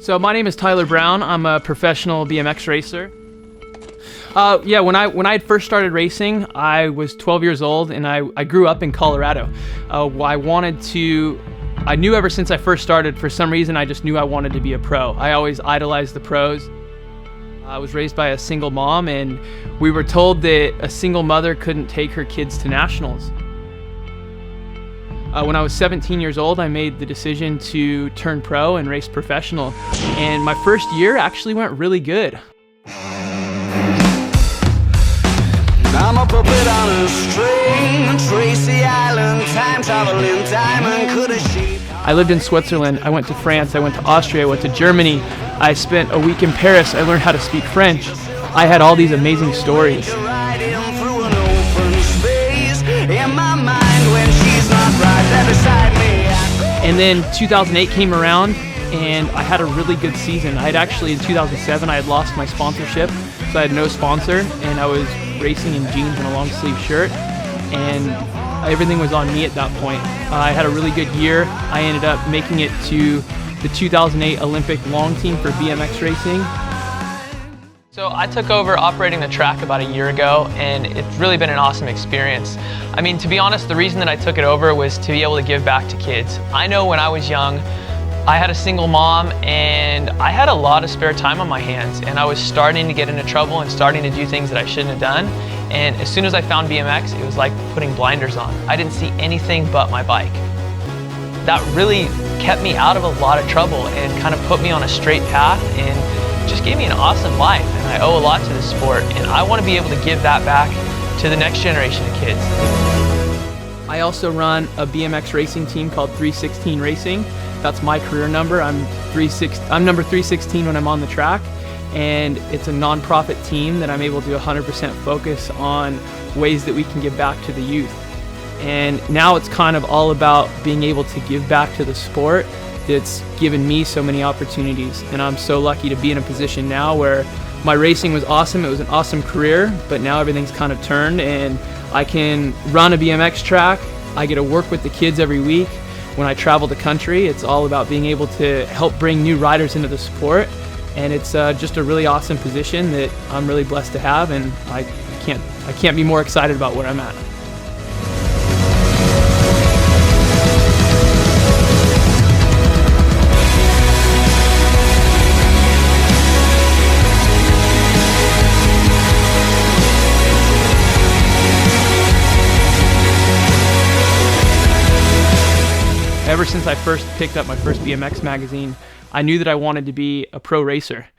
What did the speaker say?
So my name is Tyler Brown. I'm a professional BMX racer. When I first started racing, I was 12 years old, and I grew up in Colorado. I knew ever since I first started, for some reason, I just knew I wanted to be a pro. I always idolized the pros. I was raised by a single mom, and we were told that a single mother couldn't take her kids to nationals. When I was 17 years old, I made the decision to turn pro and race professional. And my first year actually went really good. I'm a puppet on a string, Tracy Island, time traveling diamond, could have shaped. I lived in Switzerland, I went to France, I went to Austria, I went to Germany. I spent a week in Paris, I learned how to speak French. I had all these amazing stories. And then 2008 came around, and I had a really good season. In 2007, I had lost my sponsorship, so I had no sponsor, and I was racing in jeans and a long sleeve shirt, and everything was on me at that point. I had a really good year. I ended up making it to the 2008 Olympic long team for BMX racing. So I took over operating the track about a year ago, and it's really been an awesome experience. I mean, to be honest, the reason that I took it over was to be able to give back to kids. I know when I was young, I had a single mom, and I had a lot of spare time on my hands, and I was starting to get into trouble and starting to do things that I shouldn't have done. And as soon as I found BMX, it was like putting blinders on. I didn't see anything but my bike. That really kept me out of a lot of trouble and kind of put me on a straight path, and just gave me an awesome life, and I owe a lot to this sport, and I want to be able to give that back to the next generation of kids. I also run a BMX racing team called 316 Racing. That's my career number. I'm number 316 when I'm on the track, and it's a non-profit team that I'm able to 100% focus on ways that we can give back to the youth. And now it's kind of all about being able to give back to the sport that's given me so many opportunities, and I'm so lucky to be in a position now where my racing was awesome. It was an awesome career, but now everything's kind of turned, and I can run a BMX track. I get to work with the kids every week. When I travel the country, it's all about being able to help bring new riders into the sport, and it's just a really awesome position that I'm really blessed to have, and I can't be more excited about where I'm at. Ever since I first picked up my first BMX magazine, I knew that I wanted to be a pro racer.